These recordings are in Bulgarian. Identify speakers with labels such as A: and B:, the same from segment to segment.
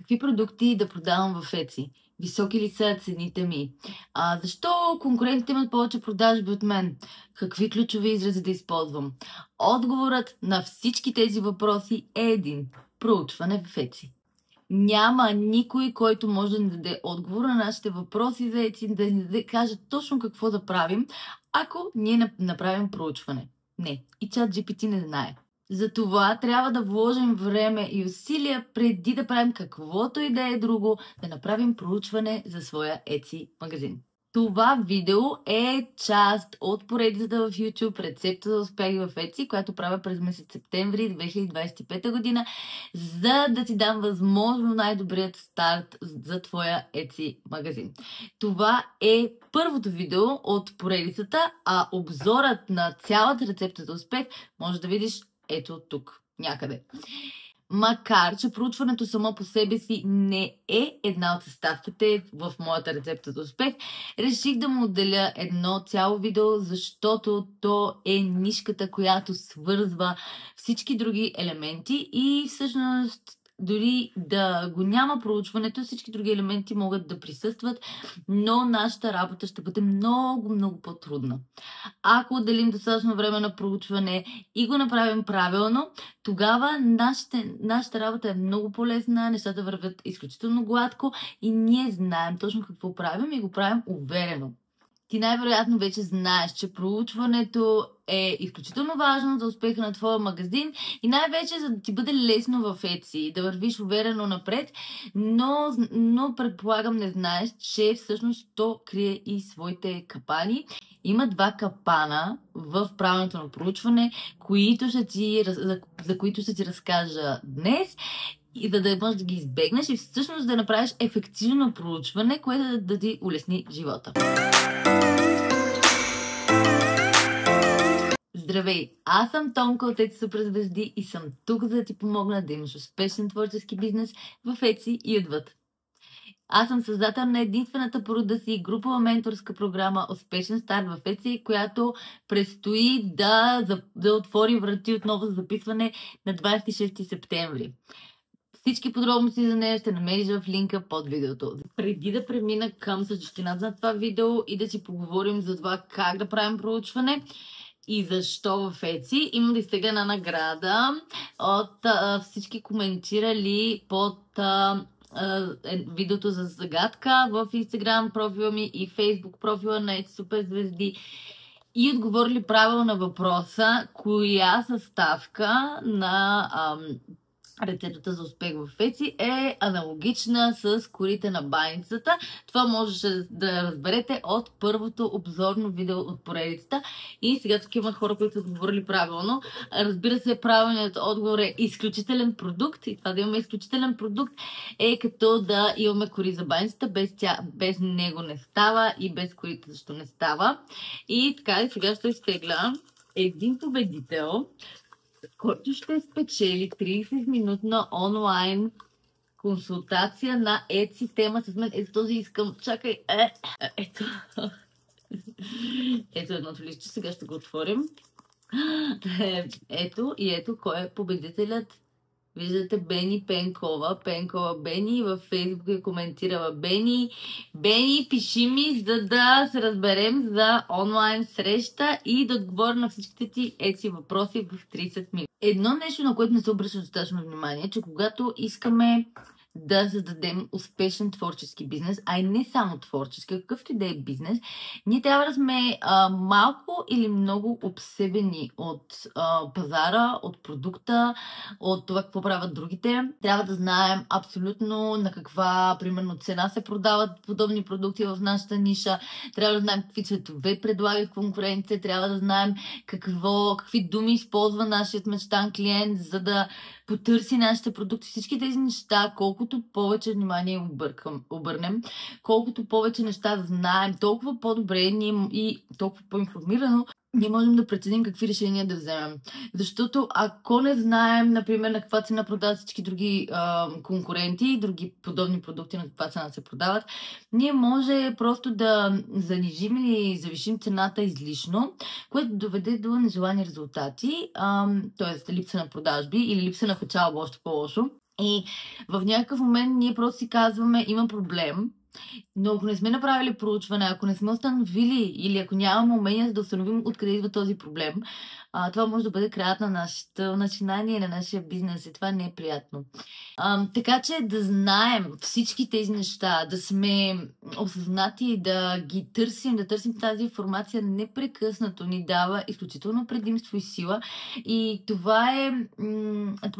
A: Какви продукти да продавам в Etsy? Високи ли са цените ми? Защо конкурентите имат повече продажби от мен? Какви ключови изрази да използвам? Отговорът на всички тези въпроси е един – проучване в Etsy. Няма никой, който може да ни даде отговор на нашите въпроси за Etsy, да ни каже точно какво да правим, ако ние направим проучване. Не, и ChatGPT не знае. Затова трябва да вложим време и усилия преди да правим каквото и да е друго, да направим проучване за своя Etsy магазин. Това видео е част от поредицата в YouTube Рецепта за успех в Etsy, която правя през месец септември 2025 година, за да ти дам възможно най-добрият старт за твоя Etsy магазин. Това е първото видео от поредицата, а обзорът на цялата рецепта за успех може да видиш ето тук, някъде. Макар, че проучването само по себе си не е една от съставките в моята рецепта за успех, реших да му отделя едно цяло видео, защото то е нишката, която свързва всички други елементи и всъщност дори да го няма проучването, всички други елементи могат да присъстват, но нашата работа ще бъде много по-трудна. Ако отделим достатъчно време на проучване и го направим правилно, тогава нашата работа е много по-лесна, нещата вървят изключително гладко и ние знаем точно какво правим и го правим уверено. Ти най-вероятно вече знаеш, че проучването е изключително важно за успеха на твоя магазин и най-вече за да ти бъде лесно в Etsy, да вървиш уверено напред, но предполагам не знаеш, че всъщност то крие и своите капани. Има два капана в правенето на проучване, за които ще ти разкажа днес, и да можеш да ги избегнеш и всъщност да направиш ефективно проучване, което да ти улесни живота. Здравей! Аз съм Томка от Etsy Суперзвезди и съм тук, за да ти помогна да имаш успешен творчески бизнес в Etsy и отвъд. Аз съм създател на единствената по рода си групова менторска програма Успешен старт в Etsy, която предстои да отвори врати отново за записване на 26 септември. Всички подробности за нея ще намериш в линка под видеото. Преди да премина към същината на това видео и да си поговорим за това как да правим проучване и защо в Etsy, имам да изтегля една награда от всички коментирали под видеото за загадка в Instagram профила ми и Facebook профила на Etsy Суперзвезди и отговорили правилно на въпроса коя съставка на рецептата за успех в Etsy е аналогична с корите на баницата. Това можеше да разберете от първото обзорно видео от поредицата. И сега тук има хора, които са отговорили правилно. Разбира се, правилният отговор е изключителен продукт. И това да имаме изключителен продукт е като да имаме кори за баницата. Без него не става и без корите защо не става. И така, и сега ще изтегля един победител, който ще спечели 30-минутна онлайн консултация на Etsy тема с мен. Ето този искам. Чакай. Ето. Ето едното листче. Сега ще го отворим. Ето кой е победителят. Виждате Бени Пенкова. Пенкова Бени. Във Фейсбук е коментирала Бени. Бени, пиши ми, за да се разберем за онлайн среща и да отговоря на всичките ти Etsy въпроси в 30 минути. Едно нещо, на което не се обръща достатъчно внимание, че когато искаме да създадем успешен творчески бизнес, а и не само творчески, какъвто и да е бизнес, ние трябва да сме малко или много обсебени от пазара, от продукта, от това какво правят другите. Трябва да знаем абсолютно на каква, примерно, цена се продават подобни продукти в нашата ниша. Трябва да знаем какви цветове предлага конкуренция. Трябва да знаем какви думи използва нашият мечтан клиент, за да потърси нашите продукти. Всички тези неща, колкото повече внимание обърнем, колкото повече неща знаем, толкова по-добре и толкова по-информирано ние можем да преценим какви решения да вземем. Защото ако не знаем, например, на каква цена продават всички други конкуренти и други подобни продукти, на каква цена се продават, ние може просто да занижим или завишим цената излишно, което доведе до нежелани резултати, т.е. липса на продажби или липса на печалба, още по-лошо. И в някакъв момент ние просто си казваме, има проблем, но ако не сме направили проучване, ако не сме установили или ако нямаме умения за да установим откъде идва този проблем, това може да бъде краят на нашето начинание, на нашия бизнес и това не е приятно. Така че да знаем всички тези неща, да сме осъзнати, да ги търсим, да търсим тази информация непрекъснато ни дава изключително предимство и сила. И това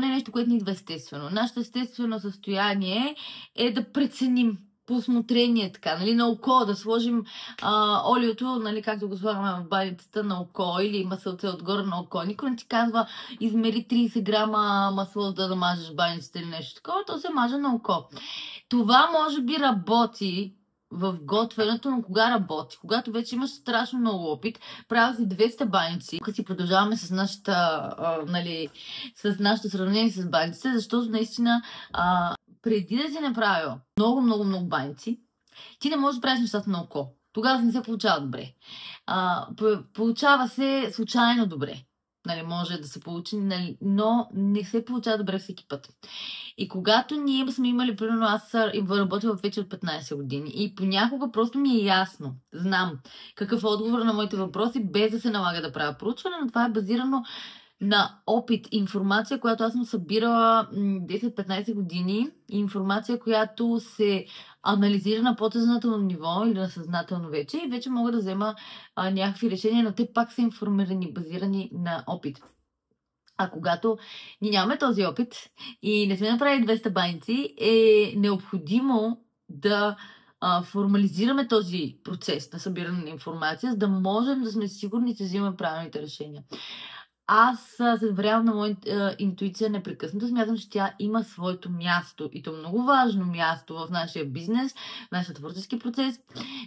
A: не е нещо, което ни идва естествено. Нашето естествено състояние е да преценим по усмотрение, така, нали, на око, да сложим олиото, нали, както го слагаме в баницата на око или масълце отгоре на око. Никой не ти казва, измери 30 грама масло да намажеш баницата или нещо такова, то се маже на око. Това може би работи в готвенето, но кога работи? Когато вече имаш страшно много опит, правя си 200 баници, като си продължаваме с нашето сравнение с баниците, защото наистина преди да си направил много баници, ти не можеш да правиш нещата на око. Тогава не се получава добре. Получава се случайно добре. Нали, може да се получи, нали, но не се получава добре всеки път. И когато ние сме имали, примерно аз работила вече от 15 години и понякога просто ми е ясно, знам какъв е отговор на моите въпроси, без да се налага да правя проучване, но това е базирано на опит, информация, която аз съм събирала 10-15 години, информация, която се анализира на подсъзнателно ниво или на съзнателно вече и вече мога да взема някакви решения, но те пак са информирани, базирани на опит. А когато ни нямаме този опит и не сме направили 200 баници, е необходимо да формализираме този процес на събиране на информация, за да можем да сме сигурни, че взимаме правилните решения. Аз се доверявам на моята интуиция непрекъснато. Смятам, че тя има своето място и то много важно място в нашия бизнес, в нашия творчески процес,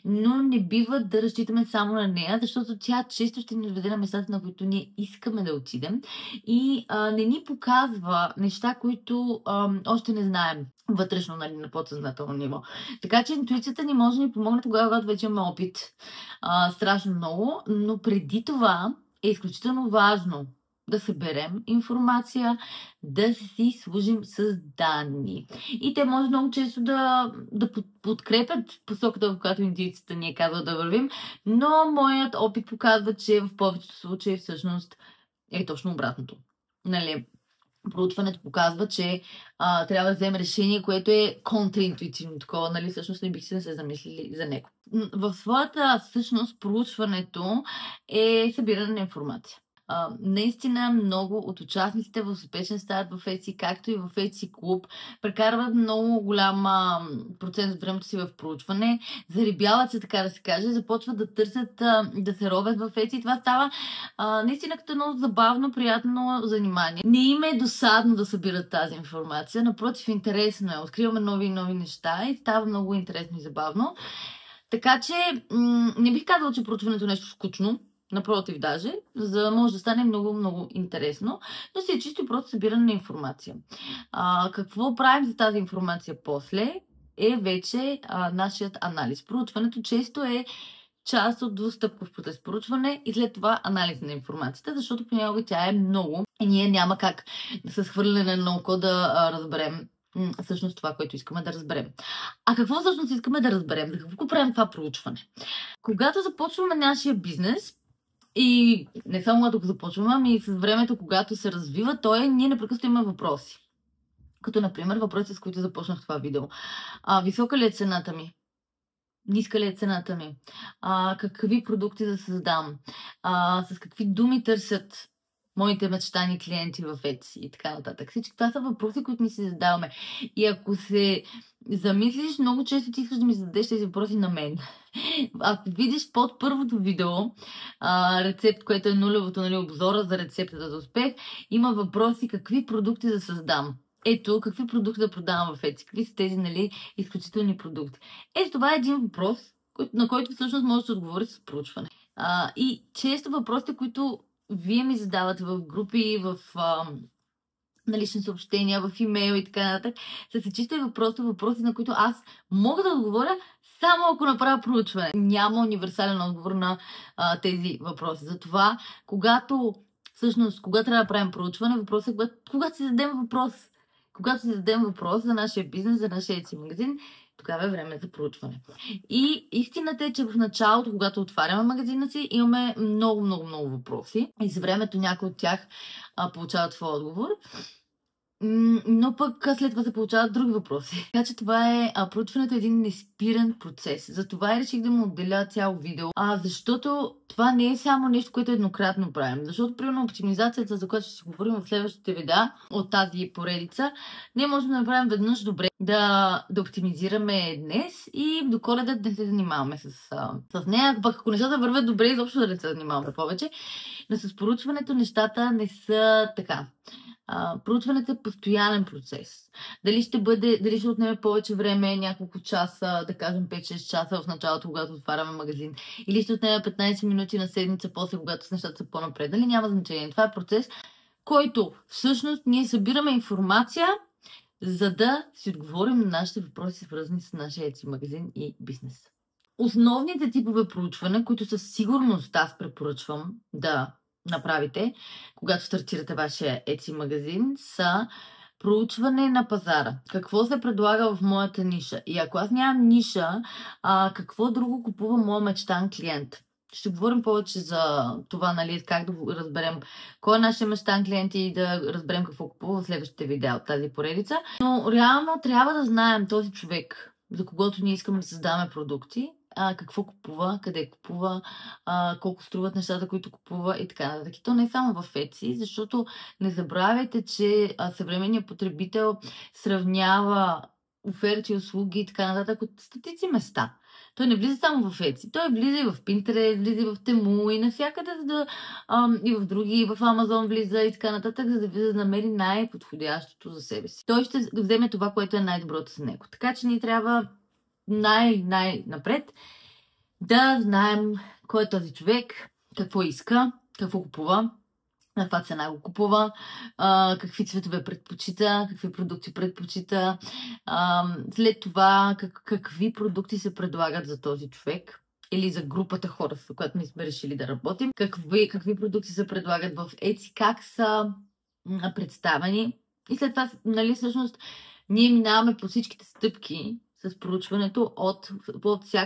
A: но не бива да разчитаме само на нея, защото тя често ще ни доведе на местата, на които ние искаме да отидем и не ни показва неща, които още не знаем вътрешно, нали, на подсъзнателно ниво. Така че интуицията ни може да ни помогне тогава, когато вече имаме опит страшно много, но преди това е изключително важно да съберем информация, да си служим с данни. И те може много често да подкрепят посоката, в която интуицията ни е казала да вървим, но моят опит показва, че в повечето случаи всъщност е точно обратното. Нали, проучването показва, че трябва да вземем решение, което е контраинтуитивно такова, нали, всъщност не бих се замислили за него. В своята всъщност проучването е събиране на информация. Наистина много от участниците в успешен старт в Etsy, както и в Etsy клуб, прекарват много голям процент от времето си в проучване, зарибяват се, така да се каже, започват да търсят, да се ровят в Etsy. Това става наистина като едно забавно, приятно занимание. Не им е досадно да събират тази информация, напротив, интересно е. Откриваме нови и нови неща и става много интересно и забавно. Така че не бих казала, че проучването е нещо скучно. Напротив даже, за да може да стане много интересно, но си е чисто просто събиране на информация. Какво правим за тази информация после е вече нашият анализ. Проучването често е част от двустъпков процес проучване и след това анализ на информацията, защото понякога тя е много и ние няма как с хвърляне на око да разберем всъщност това, което искаме да разберем. А какво всъщност искаме да разберем? За какво правим това проучване? Когато започваме нашия бизнес, и не само когато го започваме, ами и с времето, когато се развива, ние непрекъснато имаме въпроси. Като, например, въпроси, с които започнах това видео. Висока ли е цената ми? Ниска ли е цената ми? Какви продукти да създам? С какви думи търсят моите мечтани клиенти в Etsy и така нататък. Всички това са въпроси, които ни се задаваме. И ако се замислиш, много често ти искаш да ми зададеш тези въпроси на мен. Ако видиш под първото видео рецепт, което е нулевото, нали, обзора за рецептата за успех, има въпроси какви продукти да създам. Ето, какви продукти да продавам в Etsy, какви са тези, нали, изключителни продукти. Ето, това е един въпрос, на който всъщност може да се отговори с проучване. И често въпросите, които вие ми задавате в групи, в на лични съобщения, в имейл и така нататък, са се чисто въпроси, на които аз мога да отговоря само ако направя проучване. Няма универсален отговор на тези въпроси. Затова, когато трябва да правим проучване, въпросът е когато си зададем въпрос. Когато си зададем въпрос за нашия бизнес, за нашия Etsy магазин, тогава е време за проучване. И истината е, че в началото, когато отваряме магазина си, имаме много въпроси. И за времето някои от тях получават своя отговор. Но пък след това се получават други въпроси. Така че това е, проучването е един неспирен процес. Затова и реших да му отделя цяло видео. Защото това не е само нещо, което еднократно правим. Защото, примерно, оптимизацията, за която ще си говорим в следващите видеа от тази поредица, ние можем да направим веднъж добре, да оптимизираме днес и до Коледа да не се занимаваме с нея. Пък ако нещата вървят добре, изобщо да не се занимаваме повече. Но с проучването нещата не са така. Проучването е постоянен процес. Дали ще отнеме повече време, няколко часа, да кажем 5-6 часа в началото, когато отваряме магазин, или ще отнеме 15 минути на седмица, после когато с нещата са по-напред. Дали няма значение. Това е процес, който всъщност ние събираме информация, за да си отговорим на нашите въпроси, свързани с нашия Etsy магазин и бизнес. Основните типове проучване, които със сигурност аз препоръчвам да направите, когато стартирате вашия Etsy магазин, са проучване на пазара. Какво се предлага в моята ниша? И ако аз нямам ниша, какво друго купува моя мечтан клиент? Ще говорим повече за това, нали, как да разберем кой е нашия мечтан клиент и да разберем какво купува в следващите видеа от тази поредица. Но реално трябва да знаем този човек, за когото ние искаме да създаваме продукти, какво купува, къде купува, колко струват нещата, които купува и така нататък. И то не е само в Etsy, защото не забравяйте, че съвременният потребител сравнява оферти, услуги и така нататък от стотици места. Той не влиза само в Etsy, той влиза и в Pinterest, влиза и в Temu и навсякъде, и в други, и в Amazon влиза и така нататък, за да намери най-подходящото за себе си. Той ще вземе това, което е най-доброто за него. Така че ни трябва най-напред да знаем кой е този човек, какво иска, какво купува, на каква цена го купува, какви цветове предпочита, какви продукти предпочита, след това какви продукти се предлагат за този човек или за групата хора, с която ние сме решили да работим, какви продукти се предлагат в Etsy, как са представени и след това, нали, всъщност ние минаваме по всичките стъпки с проучването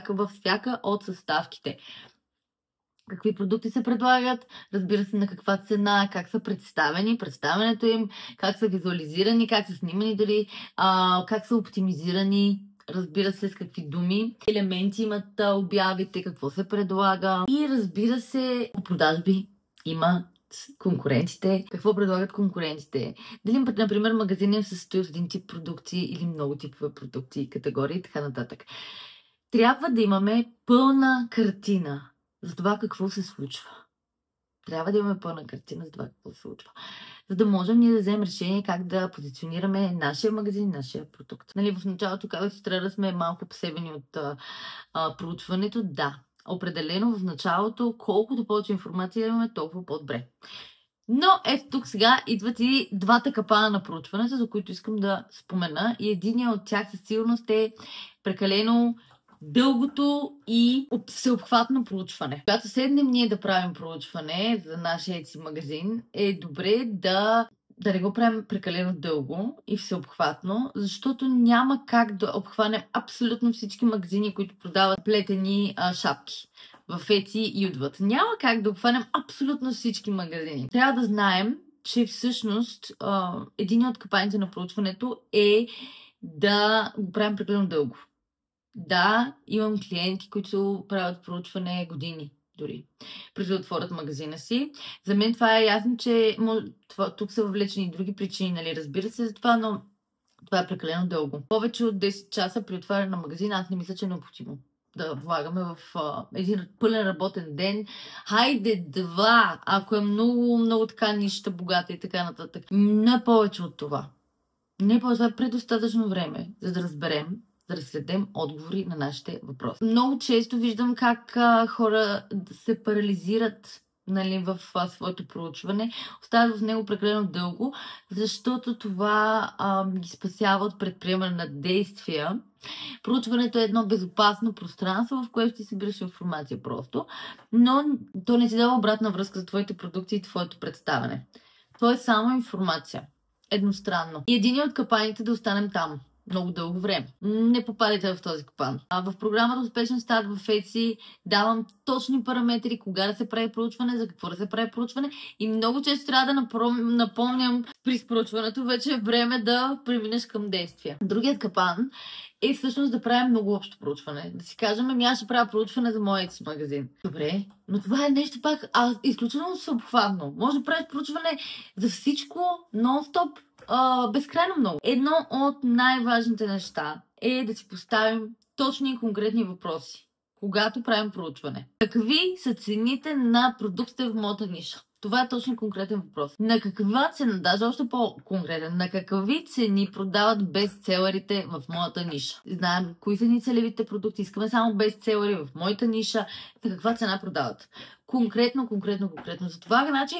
A: във всяка от съставките. Какви продукти се предлагат, разбира се на каква цена, как са представени, представянето им, как са визуализирани, как са снимани дали, как са оптимизирани, разбира се с какви думи, елементи имат обявите, какво се предлага и разбира се продажби има конкурентите, какво предлагат конкурентите. Дали, например, магазинът се състои от един тип продукти или много типове продукти, категории и така нататък. Трябва да имаме пълна картина за това какво се случва. Трябва да имаме пълна картина за това какво се случва. За да можем ние да вземем решение как да позиционираме нашия магазин, нашия продукт. Нали, в началото казах, че трябва да сме малко посебени от проучването. Да. Определено в началото, колкото повече информация имаме, толкова по-добре. Но ето тук сега идват и двата капана на проучването, за които искам да спомена. И единият от тях със сигурност е прекалено дългото и всеобхватно проучване. Когато седнем ние да правим проучване за нашия Etsy магазин, е добре да не го правим прекалено дълго и всеобхватно, защото няма как да обхванем абсолютно всички магазини, които продават плетени шапки в Etsy и отвъд. Няма как да обхванем абсолютно всички магазини. Трябва да знаем, че всъщност един от капаните на проучването е да го правим прекалено дълго. Да, имам клиентки, които правят проучване години дори, преди да отворят магазина си. За мен това е ясно, че тук са въвлечени други причини, нали, разбира се за това, но това е прекалено дълго. Повече от 10 часа при отваряне на магазина, аз не мисля, че е необходимо да влагаме в един пълен работен ден. Хайде 2, ако е много така нища, богата и така нататък. Не повече от това. Не повече, това е предостатъчно време, за да разберем, да разследем отговори на нашите въпроси. Много често виждам как хора се парализират, нали, в своето проучване, остават в него прекалено дълго, защото това ги спасява от предприемане на действия. Проучването е едно безопасно пространство, в което ти събираш информация просто, но то не ти дава обратна връзка за твоите продукти и твоето представяне. То е само информация. едностранно. И един от капаните да останем там много дълго време. Не попадайте в този капан. В програмата Успешен старт в Etsy давам точни параметри, кога да се прави проучване, за какво да се прави проучване и много често трябва да напомням при проучването, вече е време да преминеш към действия. Другият капан е всъщност да правим много общо проучване. Да си кажем, аз ще правя проучване за моя Etsy магазин. Добре, но това е нещо пак изключително съобхватно. Може да правиш проучване за всичко, нон-стоп, безкрайно много. Едно от най-важните неща е да си поставим точни и конкретни въпроси, когато правим проучване. Какви са цените на продуктите в моята ниша? Това е точно конкретен въпрос. На каква цена, даже още по-конкретен, на какви цени продават бестселерите в моята ниша? Знаем кои са ни целевите продукти, искаме само бестселери в моята ниша, на каква цена продават. Конкретно. Затова, значи,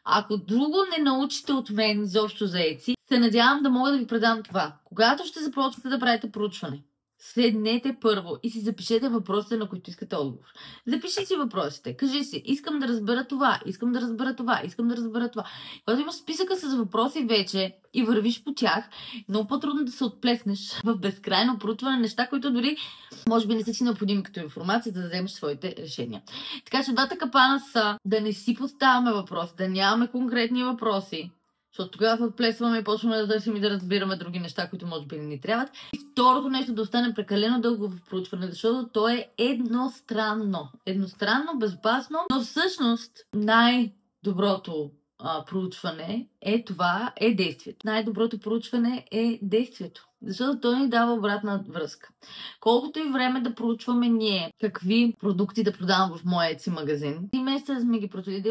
A: ако друго не научите от мен изобщо за Etsy, се надявам да мога да ви предам това. Когато ще започнете да правите проучване, седнете първо и си запишете въпросите, на които искате отговор. Запиши си въпросите. Кажи си, искам да разбера това, искам да разбера това. Когато имаш списъка с въпроси вече и вървиш по тях, много по-трудно да се отплеснеш в безкрайно проучване неща, които дори може би не са си необходими като информация, за да вземеш своите решения. Така че двата капана са да не си поставяме въпроси, да нямаме конкретни въпроси, защото тогава се отплесваме и почваме да търсим и да разбираме други неща, които може би не ни трябват. И второто нещо да остане прекалено дълго в проучване, защото то е едностранно. Едностранно, безопасно, но всъщност най-доброто проучване е действието. Най-доброто проучване е действието. Защото то ни дава обратна връзка. Колкото и време да проучваме ние какви продукти да продавам в моя Etsy магазин, и месеца сме ги проучили,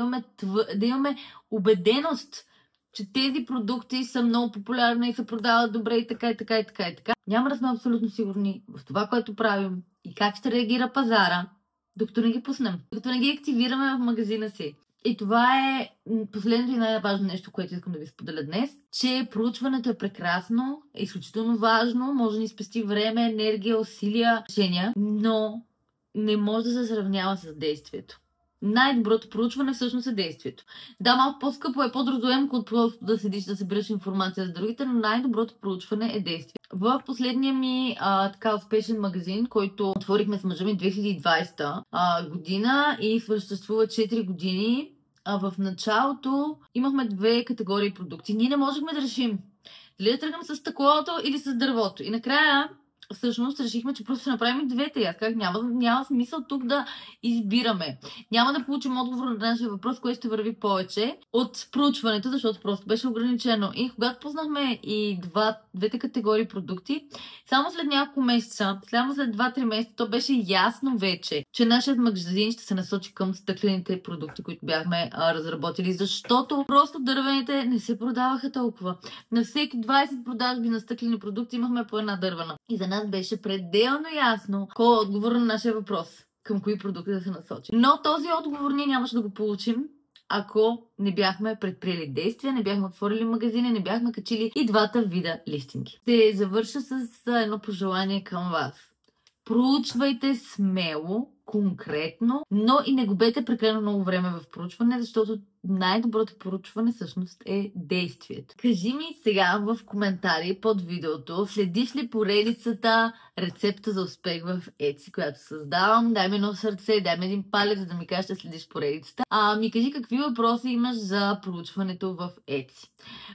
A: да имаме убеденост, че тези продукти са много популярни и се продават добре и така. Няма да сме абсолютно сигурни в това, което правим и как ще реагира пазара, докато не ги пуснем, докато не ги активираме в магазина си. И това е последното и най-важно нещо, което искам да ви споделя днес, че проучването е прекрасно, е изключително важно, може да ни спести време, енергия, усилия, решения, но не може да се сравнява с действието. Най-доброто проучване всъщност е действието. Да, малко по-скъпо е по-трудоемко от просто да седиш да събираш информация за другите, но най-доброто проучване е действие. В последния ми успешен магазин, който отворихме с мъжа ми 2020 година и съществува 4 години, в началото имахме 2 категории продукти. Ние не можехме да решим дали да тръгнем с стъклото или с дървото. И накрая всъщност решихме, че просто ще направим и двете. Аз казах, няма смисъл тук да избираме. Няма да получим отговор на нашия въпрос, който ще върви повече от проучването, защото просто беше ограничено. И когато познахме и двете категории продукти, само след няколко месеца, само след 2-3 месеца, то беше ясно вече, че нашият магазин ще се насочи към стъклените продукти, които бяхме разработили, защото просто дървените не се продаваха толкова. На всеки 20 продажби на стъклени продукти имахме по една дървена. И за нас беше пределно ясно кой е отговор на нашия въпрос, към кои продукти да се насочим. Но този отговор ние нямаше да го получим, ако не бяхме предприели действия, не бяхме отворили магазини, не бяхме качили и двата вида листинги. Ще завърша с едно пожелание към вас. Проучвайте смело, конкретно, но и не губете прекалено много време в проучване, защото най-доброто проучване всъщност е действието. Кажи ми сега в коментари под видеото, следиш ли поредицата рецепта за успех в Etsy, която създавам. Дай ми едно сърце, дай ми един палец, за да ми кажеш да следиш поредицата. Ми кажи какви въпроси имаш за проучването в Etsy.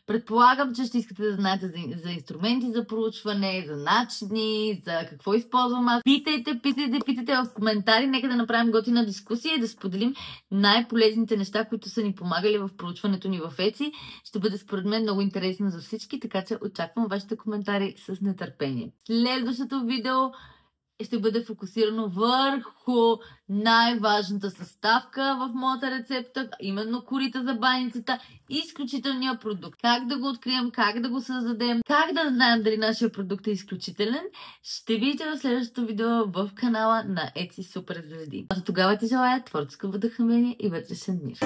A: Предполагам, че ще искате да знаете за инструменти за проучване, за начини, за какво използвам аз. Питайте в коментари. Нека да направим готина дискусия и да споделим най-полезните неща, които са ни помагали в проучването ни в Etsy. Ще бъде според мен много интересно за всички, така че очаквам вашите коментари с нетърпение. Следващото видео ще бъде фокусирано върху най-важната съставка в моята рецепта, именно корита за баницата и изключителния продукт. Как да го открием, как да го създадем, как да знаем дали нашия продукт е изключителен, ще видите в следващото видео в канала на Etsy Суперзвезди. А тогава ти желая творческо вдъхновение и вътрешен мир.